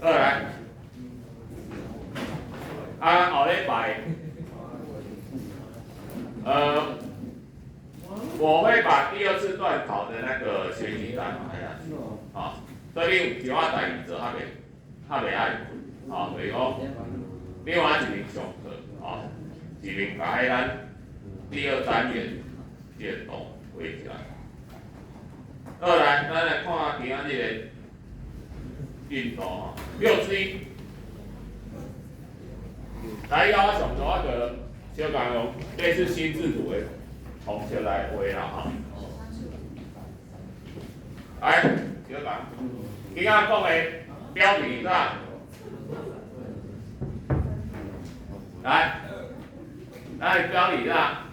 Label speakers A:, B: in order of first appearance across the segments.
A: 二来，后礼拜，我会把第二次段考的那个学习单买下去，啊，所以你有一寡代志做较袂爱困，啊，所以讲，另外一名上课，啊，一名把咱第二单元阅读画起来。二来，咱来看今仔日的运动哦，6之1。来，我上做一个小讲用类似心智图的方式来画啦哈。来，小讲，今仔讲的标题啥？来，咱的标题啥？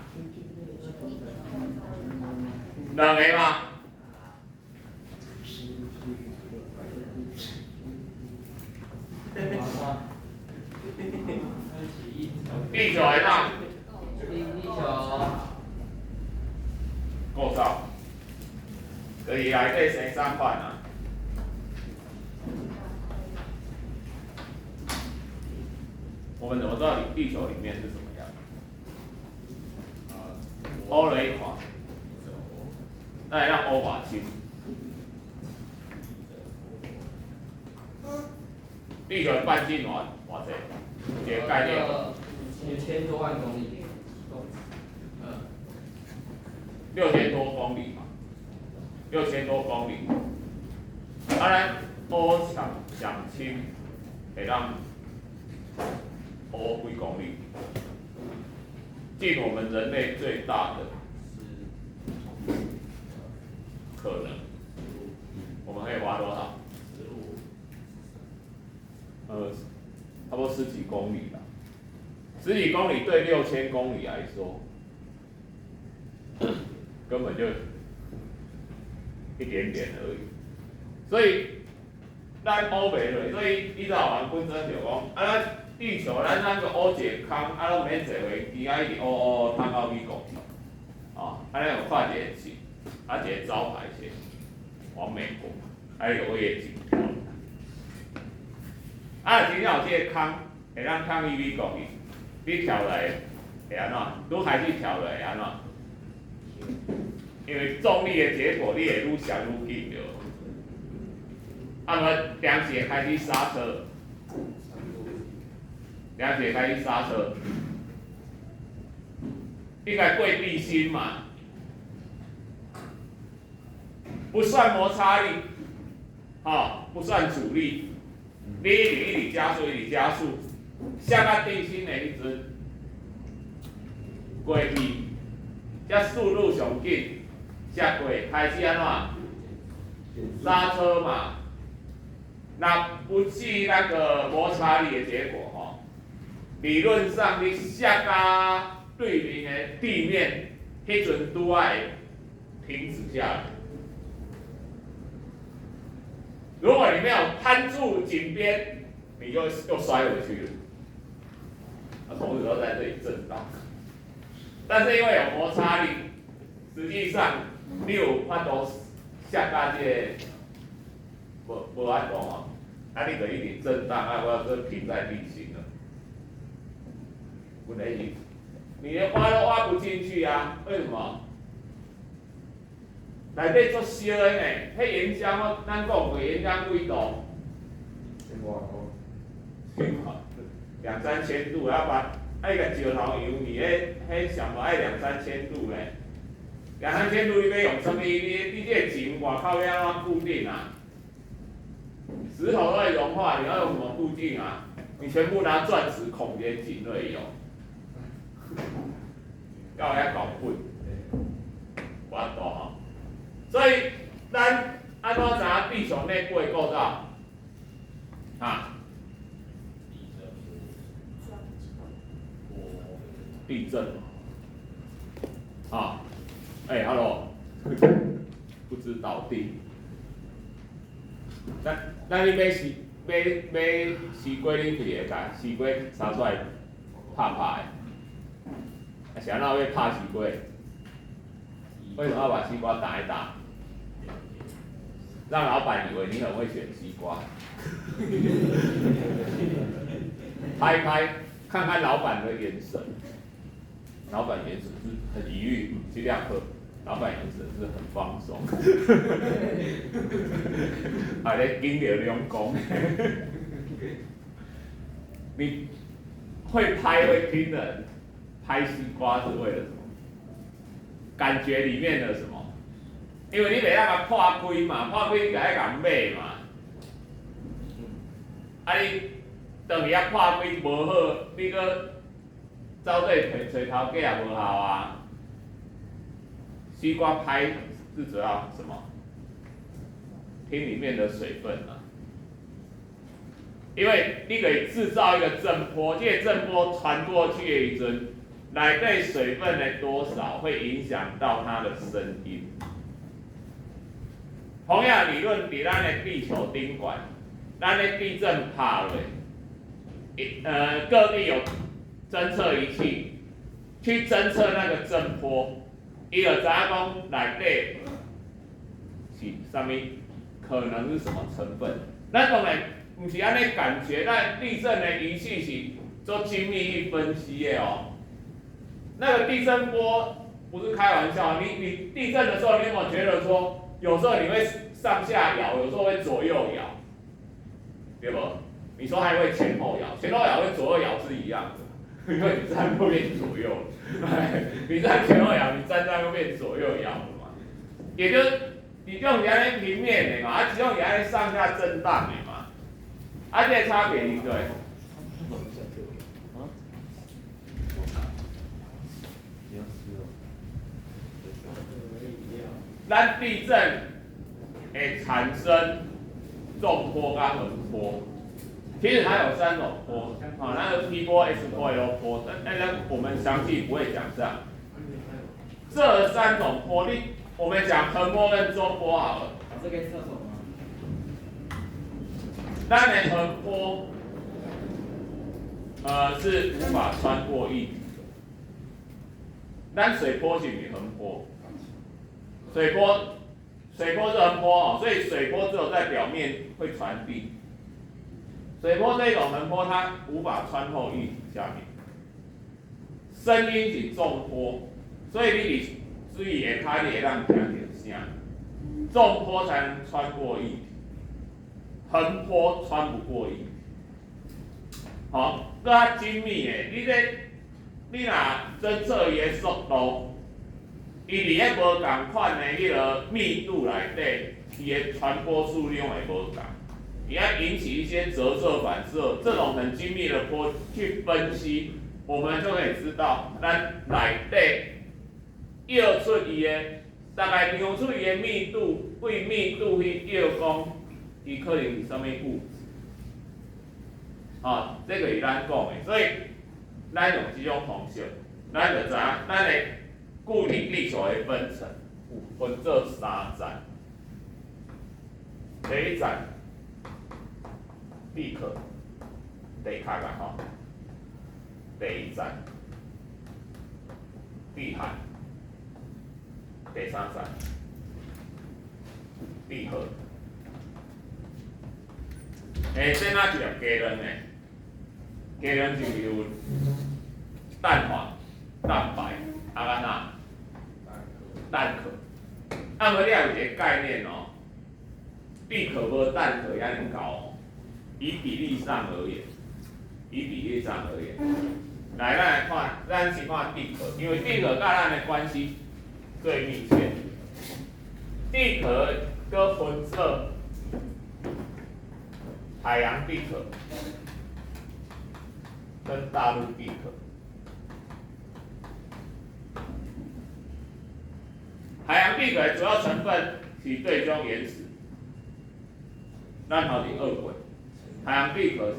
A: 两个嘛。地球的啥？
B: 地球。
A: 构造，可以来对生3款啊。我们怎么知道地球里面是什么样？欧了一款，那也让欧瓦氢。地球的半径偌济？一个概念。
B: 1000多万公里。
A: 6000多公里嘛，6000多公里。咱欧上氢会让欧几公里？尽我们人类最大的可能，我们可以挖多少？差不多10几公里啦。10几公里对6000公里来说，根本就一点点而已。所以咱欧袂落，所以你知道人本身就讲，咱地球咱那个欧一个空，拢免坐飞机，一直通到美国去，咱有看一个字，一个招牌写往美国，有夜景漂。真正有这个空，会当空去美国去，你跳落来会安怎？愈开始跳落来会安怎？因为重力的结果，你会愈上愈紧着。粮食会开始刹车，粮食会开始刹车，应该过地心嘛，不算摩擦力，不算阻力，你一直加速，一直加速，下到地心的迄阵，过去，这速度上紧，下过开始安怎？刹车嘛。那不计那个摩擦力的结果，理论上你下到对面的地面，迄阵都爱停止下来。如果你没有攀住井边，你就又摔回去了。同时都在这里震荡，但是因为有摩擦力，实际上你有法度下到这个无安讲哦。你就一直震荡，我要停在地心了。问题你连挖都挖不进去啊？为什么？内底足烧的呢，迄岩浆咱讲过岩浆几度？2、3千度，把个石头油你迄上无爱2、3千度呢？2、3千度你要用什么？你这个井外口要安怎固定啊？石头都会融化，你要用什么固定啊？你全部拿钻石孔连井内用，要来搞混，我懂哈。所以咱安怎查地球内部的构造？地震。hello， 不知倒地。咱你买西瓜，你去会甲西瓜炒出来拍拍的，是安怎要拍西瓜？为什么要把西瓜打一打？让老板以为你很会选西瓜。拍拍，看看老板的眼神，老板眼神是很疑虑，去亮课，老板眼神是很放松，还在盯着两公。你会拍会听的人，拍西瓜是为了什么？感觉里面的什么？因为你袂当甲破开嘛，破开你甲甲买嘛。啊你等于啊破开无好，你搁走对找头家也无效啊。西瓜拍是主要什么？听里面的水分啊。因为你可以制造一个震波，这个震波传过去的时阵，内底水分的多少会影响到它的声音。同样理论，伫咱的地球顶管，咱的地震拍落，各地有侦测仪器去侦测那个震波，伊就知影讲内底是啥物，可能是什么成分。咱当然不是安尼感觉，但地震的仪器是做精密去分析的哦。那个地震波不是开玩笑，你地震的时候，你有没有觉得说，有时候你会上下摇，有时候会左右摇，对不？你说还会前后摇，前后摇跟左右摇是一样的，因为你站会变左右，你站前后摇，你站站会变左右摇的嘛。也就是你用原来平面的嘛，啊，只用原来上下震荡的嘛，啊，这个差别你对。咱地震会产生纵波跟横波，其实它有3种波，啊，那个 P 波、S 波、L 波，但我们详细不会讲这样。这3种波，我们讲横波跟中波好了。
B: 这个厕所吗？
A: 咱的横波，是无法穿过液体的。咱水波是不是横波？水波是横波哦，所以水波只有在表面会传递。水波这种横波，它无法穿透液体下面。声音是重波，所以你注意下骹你会当听到声。重波才能穿过液体，横波穿不过液体。好，更较精密的，你若侦测伊的速度。伊伫咧无共款的迄个密度内底，伊的传播数量会无共，也要引起一些折射反射，这种很精密的波去分析，我们就可以知道咱内底摇出伊的大概量出伊的密度，为密度去摇讲，伊可能是啥物物质，啊，这个是咱讲的，所以咱用这种方式，咱就知影咱的。固定地球会分成分做3站，第一站地壳，地壳啦吼，第2站地海，第3站地核。这哪一粒鸡卵呢？鸡卵就是有蛋黄、蛋白，啊安那？蛋壳，啊，无你也有一个概念哦，地壳无蛋壳遐尼高哦，以比例上而言，来，咱来看，咱先看地壳，因为地壳甲咱的关系最密切。地壳搁分做海洋地壳跟大陆地壳。海洋地壳的主要成分是对种岩石，咱头前学过，海洋地壳是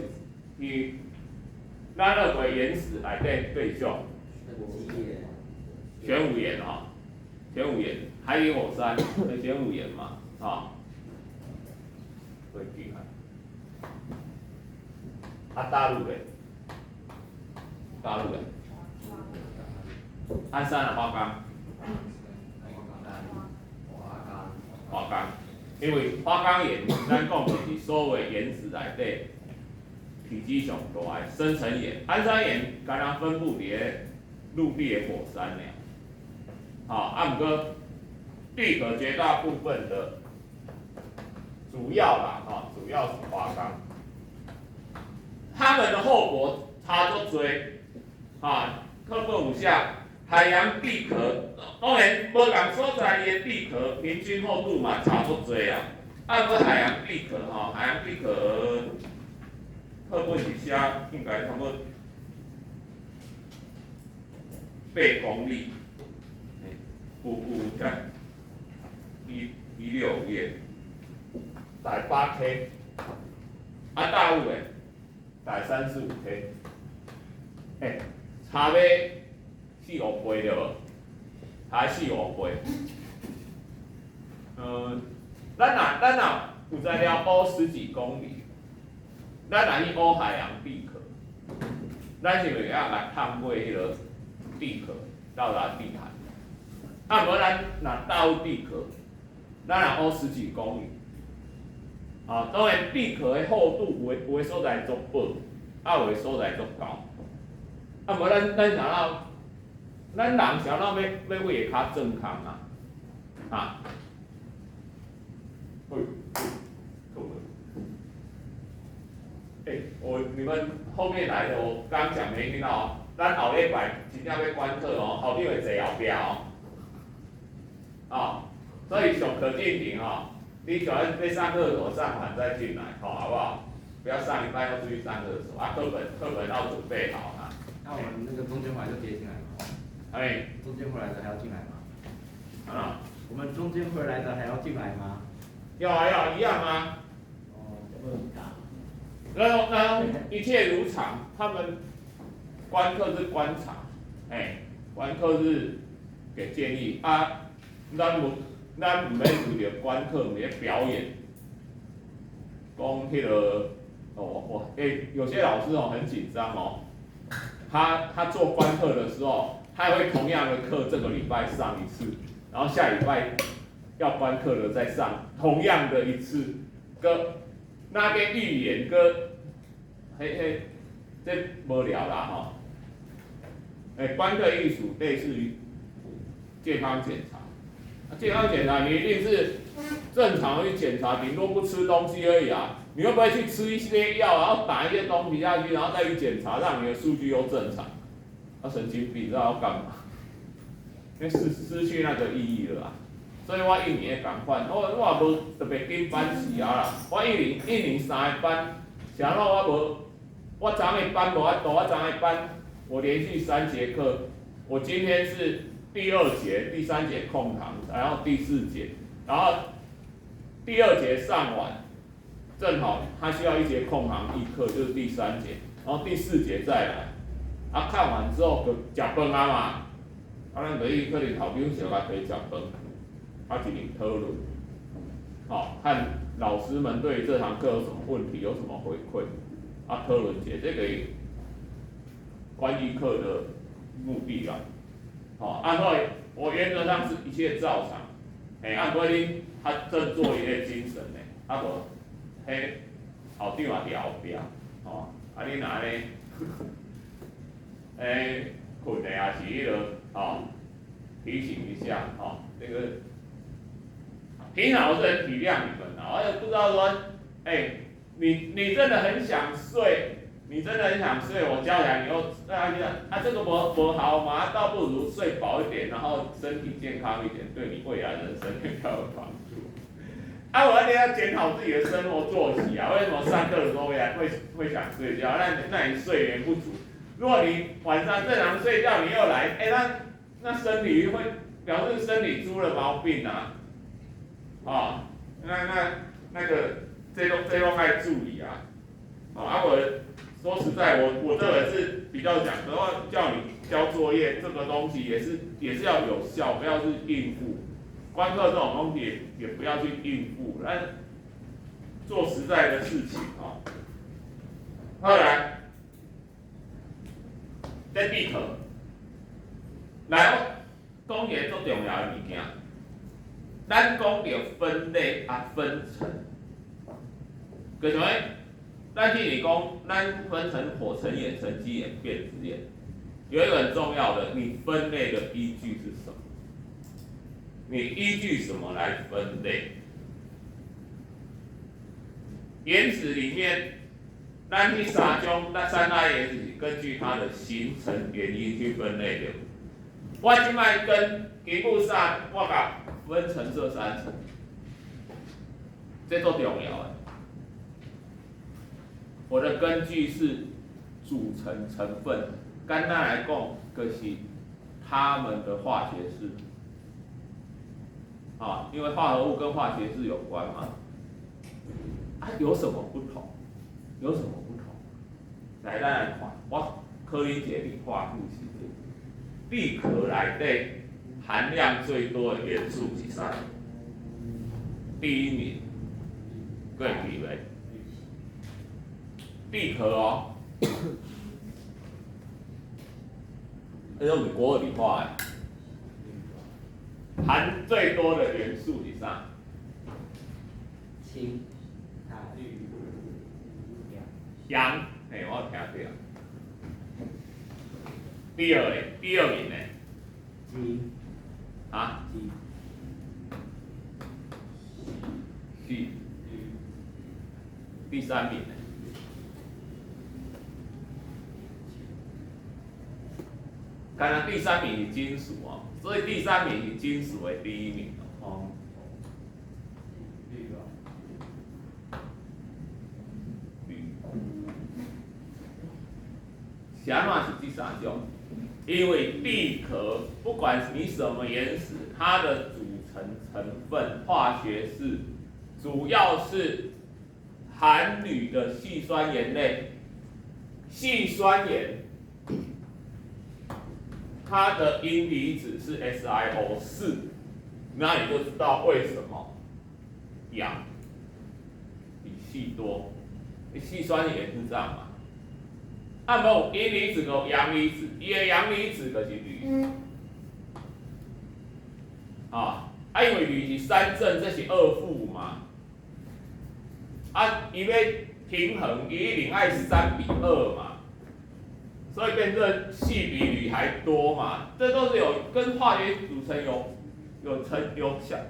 A: 咱学过岩石内底对种玄武岩哦，玄武岩，海底火山的玄武岩嘛，啊，会记下。啊，大陆的，鞍山的花岗。花岗，因为花岗岩，咱讲的是所有岩石内底体积上大的深层岩，安山岩敢若分布伫陆地的火山了。啊，毋过地壳绝大部分的主要啦，主要是花岗，它们的厚薄差足多，课本有写海洋地壳，当然无同所在伊的地壳平均厚度嘛差足多啊。个海洋地壳海洋地壳课本是写应该差不多8公里。有在116页，大8K， 大有诶，大35K， 差要4-5倍对无？差4-5倍。咱若有在了挖10几公里，咱若去挖海洋地壳，咱是袂晓来探过迄个地壳到达地海。无咱若到地壳，咱若挖10几公里，当然地壳的厚度有的所在足薄，有的所在足高。无咱想到，咱人想到要为会较健康你们后面来的我刚讲没听到咱后礼拜真正要观课后面会坐后壁所以上课进行你想要上厕所上完再进来好不好？不要上一半又出去上厕所课本要准备好
B: 那我们那个中间回来就接进来吗？中间回来的还要进来吗？我们中间回来的还要进来吗？
A: 要一样啊。那一切如常，他们观课是观察，观课是给建议咱唔免为着观课咧表演，讲迄个有些老师很紧张他做观课的时候，他会同样的课这个礼拜上一次，然后下礼拜要观课的再上同样的一次，那个预演这无聊啦观课艺术类似于健康检查。健康检查你一定是正常去检查，顶多不吃东西而已你会不会去吃一些药，然后打一些东西下去，然后再去检查，让你的数据又正常？神经病，知道要干嘛？因为失去那个意义了所以我1年会同款，我也无特别紧班时啦。我1年3个班，想到我昨天班无法度，我昨天班我连续3节课，我今天是第2节、第3节空堂，然后第4节，然后第2节上完，正好他需要1节空堂议课，就是第3节，然后第4节再来。看完之后就食饭嘛，咱可以可能头边小可以食饭，进行讨论，看老师们对这堂课有什么问题，有什么回馈，讨论一下这个观议课的目的按照我原则上是一切照常，按规定他正做一个精神无，后场也伫后壁，你若安尼，困的也是迄个提醒一下这个，平常我是很体谅你们我也不知道说，你真的很想睡。你真的很想睡，我教起来你又这个不好嘛，倒不如睡饱一点，然后身体健康一点，对你未来人生比较有帮助。我一定要检讨自己的生活作息为什么上课的时候会想睡觉？那你睡眠不足。如果你晚上正常睡觉，你又来，那身体会表示身体出了毛病那个这都该注意我说实在，我这个是比较讲的话，叫你交作业这个东西也是要有效，不要去应付。观课这种东西也不要去应付，做实在的事情后来，在地壳，来讲一个最重要的物件，咱讲着分类分层，为什么？咱这里讲，咱分成火成眼、沉积眼、变质眼，有一个很重要的，你分类的依据是什么？你依据什么来分类？原子里面，咱去三大原子根据它的形成原因去分类的。我即摆跟基本上我甲分成这3层，这都重要的。我的根据是组成成分，简单来讲，就是它们的化学式。啊，因为化合物跟化学式有关嘛。有什么不同？有什么不同？来，咱来看，我考你一个理化复习题。地壳内底含量最多的元素是啥？第一名，各位记袂？地壳哦，这是国二理化的。含最多的元素是啥？
B: 氢、钛、氯、
A: 氧。嘿，我有听对啊。第二名呢？
B: 金。
A: 啊？锑。第3名呢？当然，第3名是金属哦，所以第3名是金属的第1名哦。是安怎是第3种？因为地壳不管你什么原石，它的组成成分化学式主要是含铝的细酸盐类。细酸盐它的阴离子是 SiO4，那你就知道为什么氧比硒多。细酸盐是这样嘛？啊，无阴离子有阳离子，伊的阳离子就是铝。因为铝是3正，这是2负嘛。伊要平衡，伊一定爱3比2嘛。所以变成硒比铝还多嘛，这都是有跟化学组成有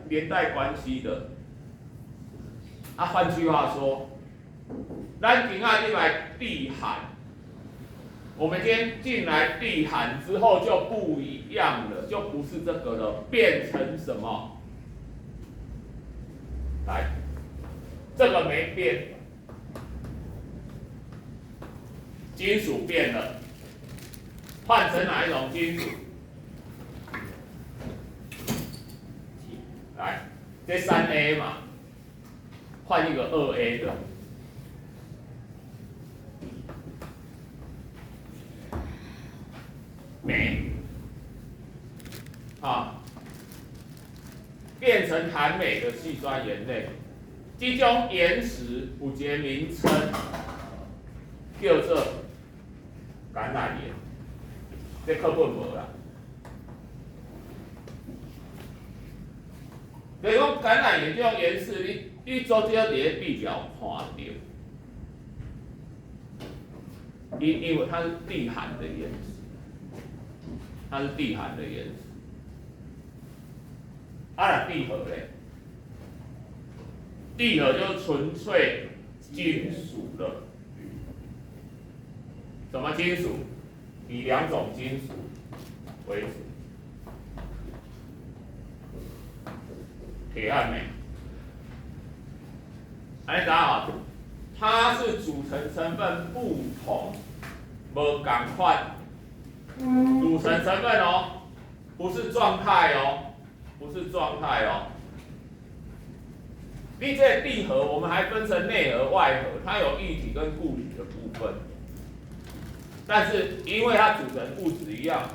A: 连带关系的。换句话说，咱今仔日来地寒，我们今天进来地寒之后就不一样了，就不是这个了，变成什么？来，这个没变，金属变了。换成哪一种金属？来，这3A 嘛，换一个2A 的。镁，变成含镁的细酸盐类。这种岩石有一个名称，叫做橄榄岩。这课本无啦。就是讲橄榄岩这种岩石，你做只要伫地表看到，因为它是地寒的岩石，它是地寒的岩石。地核嘞，地核就是纯粹金属了。什么金属？以2种金属为主，铁和镁。大家好，它是组成成分不同，无同款。组成成分哦，不是状态哦，不是状态哦。你这个地核，我们还分成内核、外核，它有液体跟固体的部分。但是因为它组成物质一样，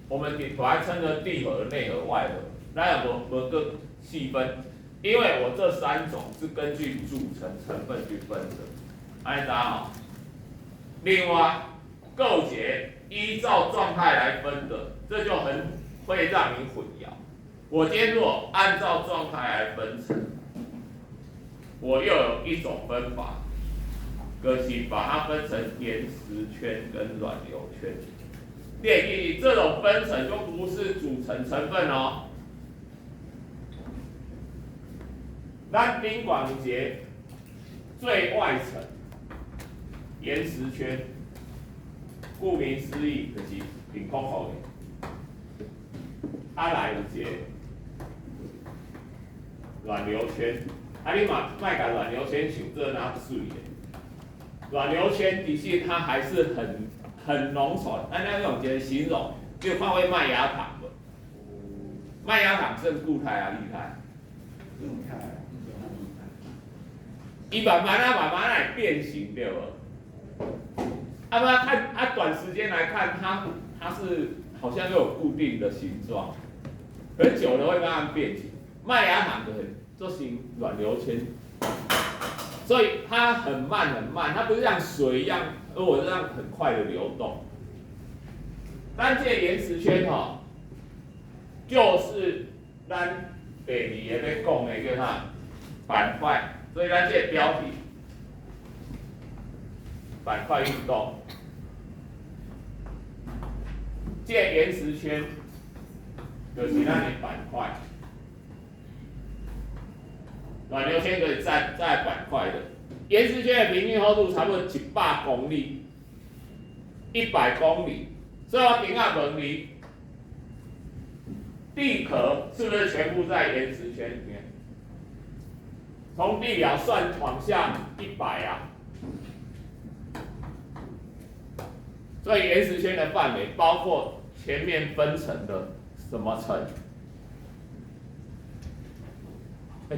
A: 我们把它称作地核、内核、外核。那有无个细分？因为我这3种是根据组成成分去分的，大家好。另外，构结依照状态来分的，这就很会让你混淆。我今天如果按照状态来分层，我又有一种分法，就是把它分成岩石圈跟软流圈。列记这种分层就不是组成成分哦。咱宾馆节最外层岩石圈，顾名思义就是平空口的。来有一个软流圈，你嘛卖甲软流圈想做那水的。软流圈其实它还是很浓稠，咱要用一个形容，就看会麦芽糖无？麦芽糖胜固态啊厉害。
B: 厉害，
A: 伊慢慢来变形对无？短时间来看，它是好像又有固定的形状，可是久了会慢慢变形。麦芽糖的做成软流圈，所以它很慢，它不是像水一样，而我这样很快的流动。咱这岩石圈就是咱第二个要讲的叫啥板块，所以咱这标题板块运动，这岩石圈就是咱的板块。软流圈可以在板块的，岩石圈的平均厚度差不多100公里，100公里。所以我顶下问你，地壳是不是全部在岩石圈里面？从地表算往下100啊。所以岩石圈的范围包括前面分层的什么层？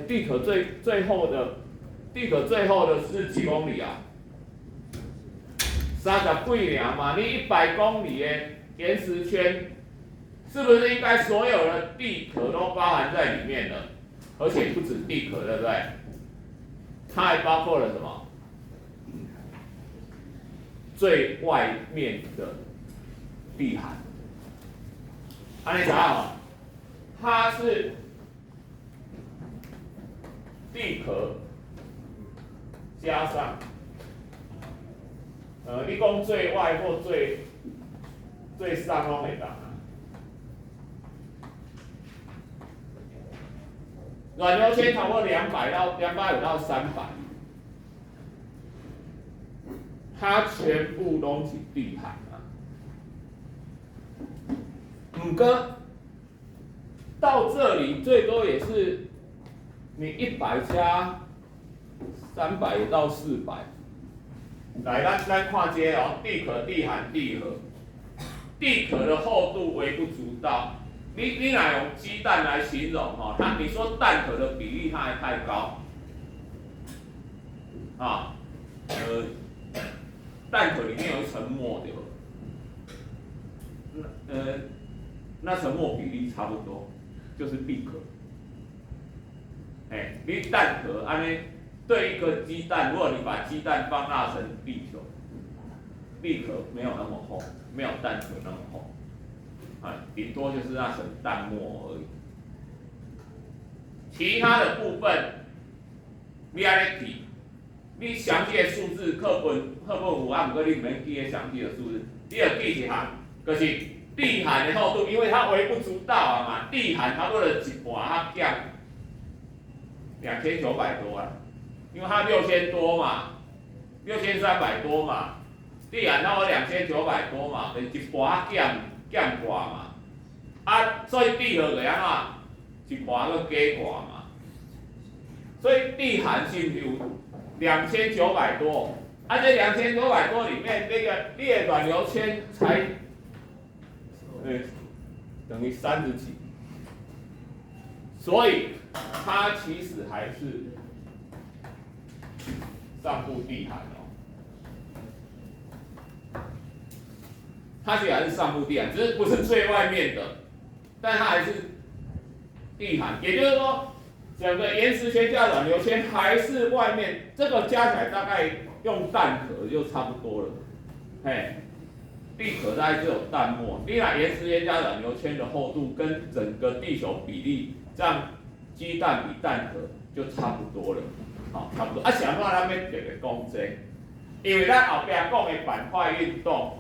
A: 地壳最后的是几公里啊？30几尔嘛，你100公里的岩石圈，是不是应该所有的地壳都包含在里面了？而且不止地壳，对不对？它还包括了什么？最外面的地函。你想想它是地壳加上，你讲最外或最上拢会当啊。软流圈差不多250到300，它全部都是地函啊。不过到这里最多也是。你100加300到400，来，咱看这哦，地壳、地函、地核，地壳的厚度微不足道。你若用鸡蛋来形容你说蛋壳的比例它还太高，蛋壳里面有一层膜对吧？那层膜比例差不多，就是地壳。你蛋壳对一个鸡蛋，如果你把鸡蛋放大成地球，地壳没有那么厚，没有蛋壳那么厚，顶多就是那层蛋膜而已。其他的部分，你安尼记，你详细的数字课本有不过你唔免记个详细的数字，你要记一项，就是地函的厚度，因为它微不足道嘛，地函差不多就一半，它减。2900多啊，因为它6000多嘛，6300多嘛，地函差不多2900多嘛，一半减半嘛，所以地核就安怎，一半个加半嘛，所以地函是不是有2900多？这2900多里面，你的软流圈才，等于30几，所以。它其实还是上部地函它其实还是上部地函，只是不是最外面的，但它还是地函，也就是说，整个岩石圈加软流圈还是外面，这个加起来大概用蛋壳就差不多了，地壳大概只有淡漠，你把岩石岩浆软流圈的厚度跟整个地球比例，这样鸡蛋比蛋壳就差不多了，好，差不多。啊，想到咱们特别讲这，因为咱后边讲的板块运动，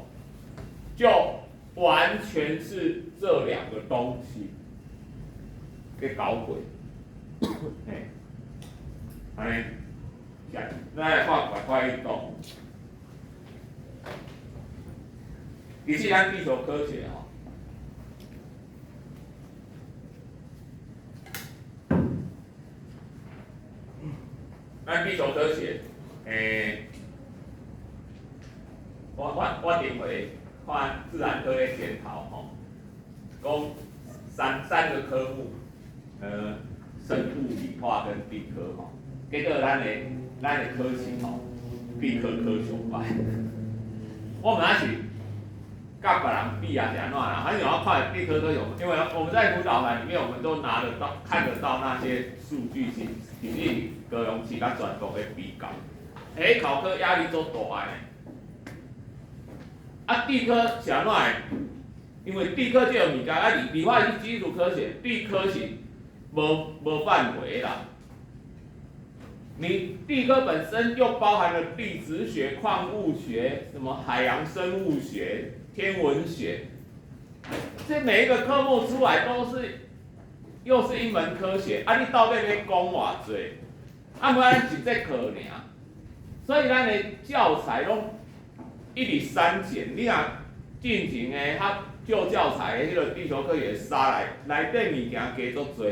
A: 就完全是这两个东西给搞鬼，嘿，哎，咱来看板块运动。其实咱地球科学吼，咱地球科学，我顶回看自然科的检讨吼，讲三个科目，生物、理化跟地科吼，结果咱的科系吼，地科上歹，我们是。跟别人比啊是安怎啦？还有要看地科都有，因为我们在辅导团里面，我们都拿得到、看得到那些数据是高雄市甲全国的比较。考科压力都大的。啊，地科是安怎的？因为地科这个物件，理化是基础科学，地科是无范围啦。你地科本身又包含了地质学、矿物学、什么海洋生物学。天文学，这每一个科目出来又是一门科学，啊，你到底要讲偌济？啊，无咱就这课尔，所以咱的教材拢一直删减。你若进行的旧教材的迄个地球科学杀来，内底物件加足多，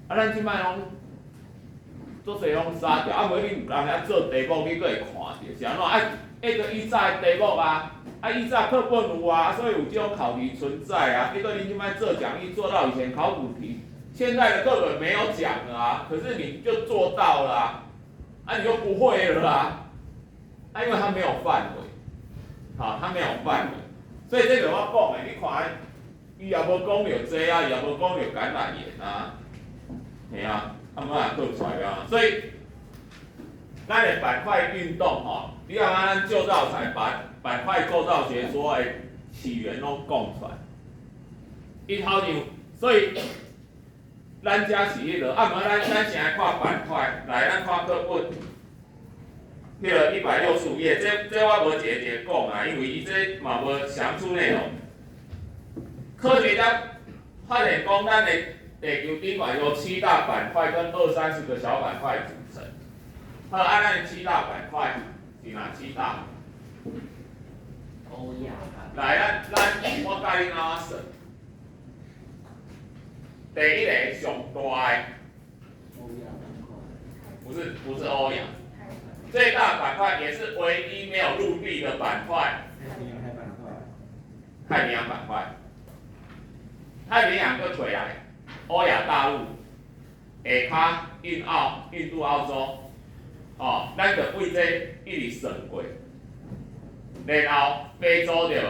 A: 啊，咱即摆拢足侪拢杀掉，啊，无你人遐做题目，你阁会看着，是安怎？啊，迄个以前的题目啊。以前课本有啊，所以有这种考题存在啊。结果你现在做讲义做到以前考古题，现在的课本没有讲了啊，可是你就做到了啊，你就不会了啊，因为它没有范围，好，它没有范围，所以这个我讲的，你看，伊也无讲到这啊，也无讲到感染源啊，系啊，他们也做出来啊，所以咱的板块运动吼，你看咱旧教材板块构造学说的起源拢讲出来，伊头像，所以咱遮是迄个，啊，无咱先来看板块，来咱看课本，迄个165页，这我无一个一个讲啊，因为伊这嘛无详述内容。科学家发现讲，咱的地球顶管由7大板块跟20-30个小板块组成。好，按咱7大板块是哪7大？
B: 欧亚。
A: 来，我教你哪算。第一个上大的，不是欧亚，最大板块也是唯一没有陆地的板块。太平洋板块。太平洋就回来，欧亚大陆，下骹印度、澳洲，哦，咱就为这一直算过。然后非洲对无？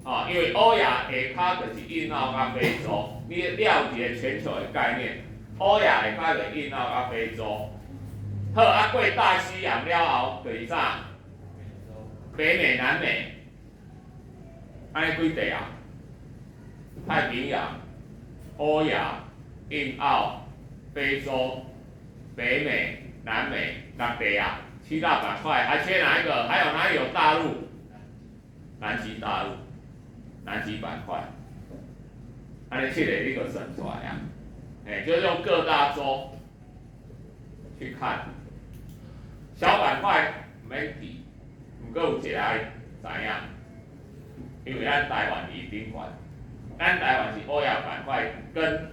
A: 哦，因为欧亚下骹就是印澳甲非洲，你了解全球的概念，欧亚下骹就是印澳甲非洲。好，啊过大西洋了后就是啥？北美、南美，安尼几地啊？太平洋、欧亚、印澳、非洲、北美、南美6地啊，7大板块，还缺哪一个？还有哪里有大陆？南极大陆，南极板块，安尼7个你就算出来啊，就是用各大洲去看，小板块免记，不过有一个要知影，因为咱台湾离顶悬。咱台湾是欧亚板块跟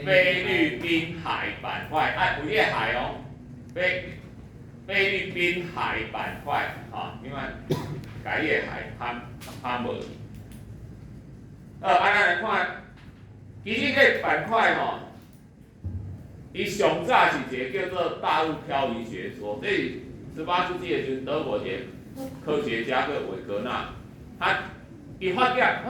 A: 菲律宾海板块，有这个海哦，菲律宾海板块，因为改个海它无。咱来看，其实这板块伊上早是一个叫做大陆漂移学说，这18世纪的时候，德国一个科学家叫韦格纳，伊发讲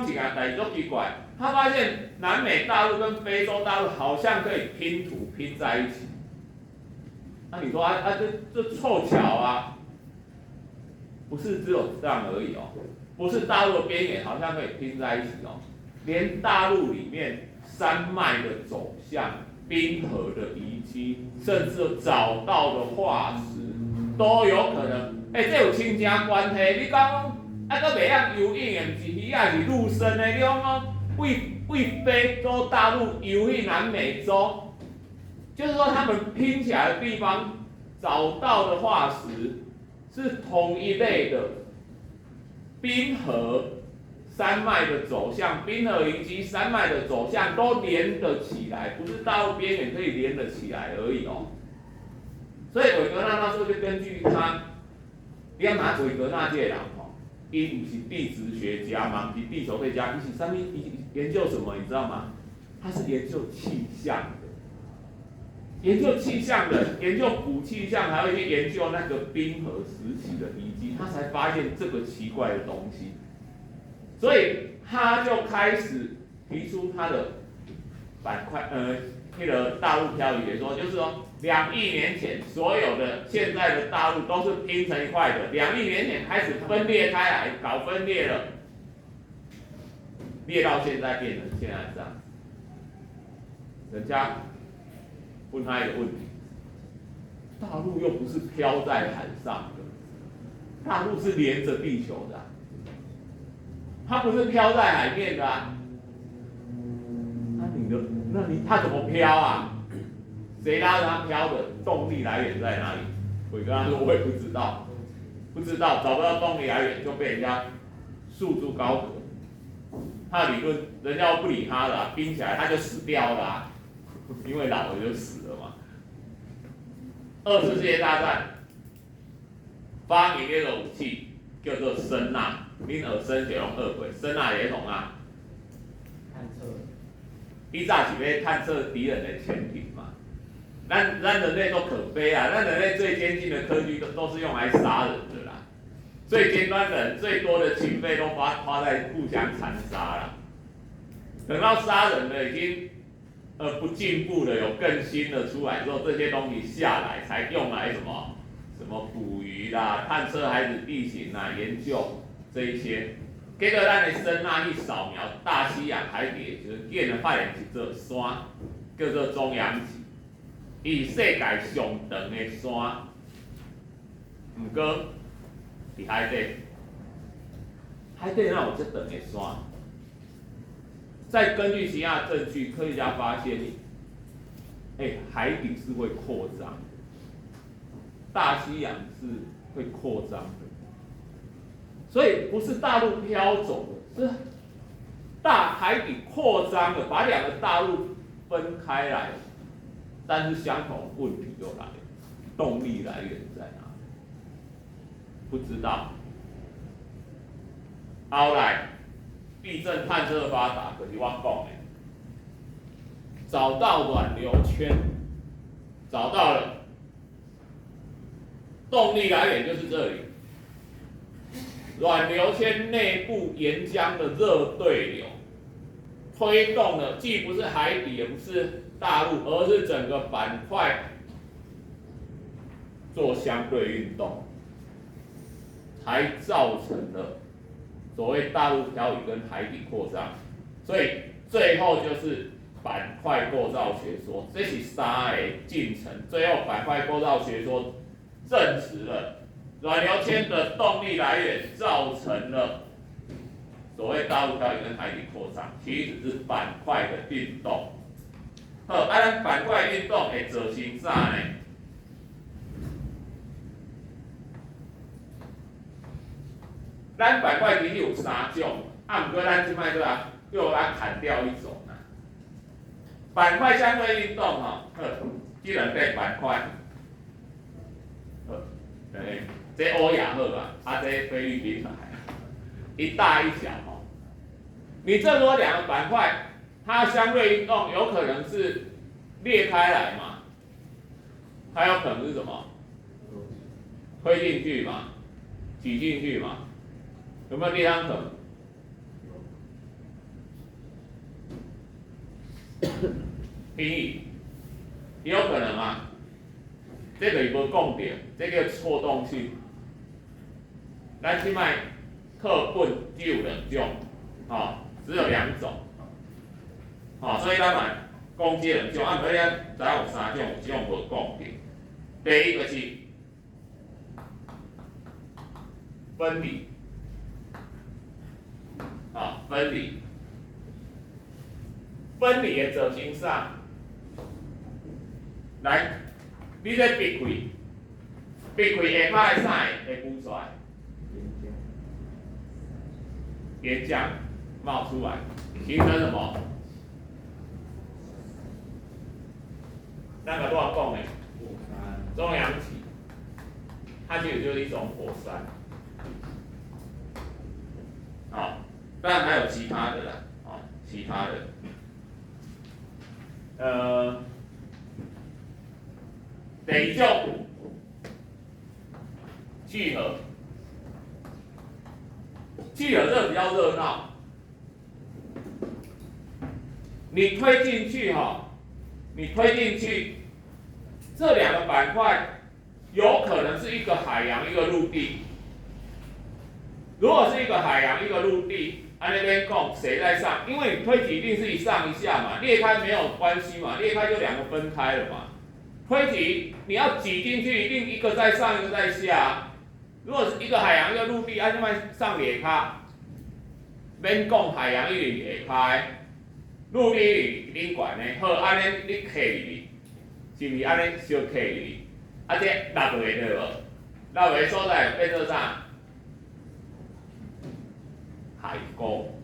A: 一件代志足奇怪，他发现南美大陆跟非洲大陆好像可以拼图拼在一起。那你说这凑巧啊？不是只有这样而已哦，不是大陆的边缘好像可以拼在一起哦，连大陆里面山脉的走向、冰河的遗迹，甚至找到的化石，都有可能。这有亲情关系。你讲搁袂晓游泳的，毋是鱼仔是陆生的，你讲为非洲大陆游去南美洲，就是说他们拼起来的地方找到的化石是同一类的，冰河山脉的走向、冰河遗迹山脉的走向都连得起来，不是大陆边缘可以连得起来而已哦。所以韦格纳那时候就根据他，你要拿韦格纳这个人吼，伊不是地质学家嘛，不是地球科学家，伊是上面研究什么你知道吗？他是研究气象的，研究气象的，研究古气象，还会去研究那个冰河时期的遗迹，他才发现这个奇怪的东西。所以他就开始提出他的板块，那个大陆漂移学说，就是说2亿年前所有的现在的大陆都是拼成一块的，2亿年前开始分裂开来，搞分裂了，裂到现在变成现在这样。人家问他一个问题：大陆又不是飘在海上的，大陆是连着地球的、它不是飘在海面的啊。那它怎么飘啊？谁拉着它飘的？动力来源在哪里？我跟他说我也不知道，找不到动力来源就被人家束之高阁。他的理论人家不理他了、冰起来他就死掉了、啊，因为老了就死了嘛。2次世界大战发明那个武器叫做声呐。恁耳生血龙恶鬼，声呐系统啊，
B: 探测。
A: 以早是要探测敌人的潜艇嘛。咱人类都可悲啊，咱人类最先进的科技都是用来杀人的啦，最尖端的人最多的经费都花在互相残杀啦。等到杀人的已经不进步的，有更新的出来之后，这些东西下来才用来什么捕鱼啦、探测海底地形啦、研究。这一些，结果咱的声呐去扫描大西洋海底，就是建了发现一座山，叫做中央级，伊世界上长的山，不过伫海底，海底哪有这长的山？再根据其他证据，科学家发现，海底是会扩张的，大西洋是会扩张的。所以不是大陆飘走的，是大海底扩张的，把2个大陆分开来。但是相同问题又来了，动力来源在哪里？不知道。后来地震探测发达，可是我讲的，找到软流圈，找到了，动力来源就是这里。软流圈内部岩浆的热对流，推动了既不是海底，也不是大陆，而是整个板块做相对运动，才造成了所谓大陆漂移跟海底扩张。所以最后就是板块构造学说，这是3个进程。最后板块构造学说证实了。软流圈的动力来源造成了所谓大陆漂移跟海底扩张，其实是板块的运动。好，咱板块运动会造成啥呢？咱板块其实有3种，不过咱即摆又把它砍掉一种啦。板块相对运动既然对板块，这欧亚好吧，这菲律宾来，一大一小你这如果2个板块，它相对运动有可能是裂开来嘛，还有可能是什么？推进去嘛，挤进去嘛，有没有第3可能？偏移，也有可能啊。这个也无讲到，这个错动性。咱即摆课本只有2种，只有2种，所以咱嘛讲这2种，啊，无咧知影有3种，有1种无讲定。第一个是分离，分离，分离的造型啥？来，你这闭开，闭开下骹的啥会浮出来？岩浆冒出来，形成什么？那个乱讲的中阳体，它其实就是一种火山。当然还有其他的啦，其他的，第2种聚合，聚合这个比较热闹，你推进去你推进去，这2个板块有可能是一个海洋，一个陆地。如果是一个海洋，一个陆地，按那边讲谁在上？因为你推挤一定是一上一下嘛，裂开没有关系嘛，裂开就2个分开了嘛。推挤你要挤进去，一定一个在上，一个在下。如果是一个海洋，一个陆地，按这边上裂开，免讲海洋一定下开，陆地一定悬的。好，安尼你刻入去，是不是安尼小刻入去？啊，这落落对无？落落的所在变做啥？海沟，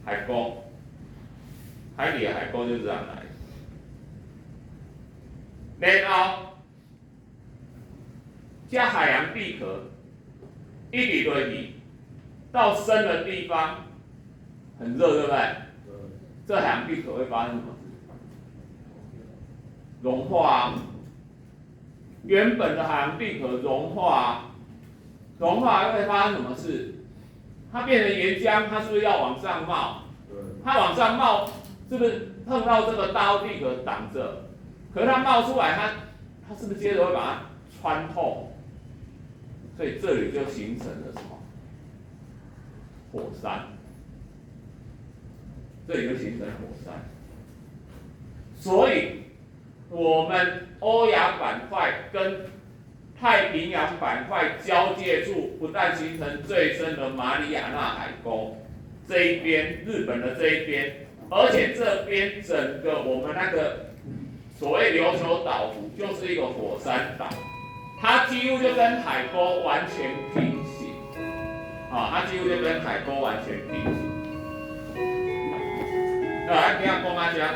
A: 海沟，海里的海沟就是这样来。然后，这海洋地壳一直落去，到深的地方很热，对不对？这海洋地壳会发生什么事？融化啊！原本的海洋地壳融化啊，融化会发生什么事？它变成岩浆，它是不是要往上冒？它往上冒，是不是碰到这个大陆地壳挡着？可是它冒出来，它是不是接着会把它穿透？所以这里就形成了什么？火山。这里就形成火山。所以，我们欧亚板块跟太平洋板块交界处，不但形成最深的马里亚纳海沟，这一边日本的这一边，而且这边整个我们那个所谓琉球岛弧就是一个火山岛，它几乎就跟海沟完全平行，它几乎就跟海沟完全平行。那来听讲啊，讲。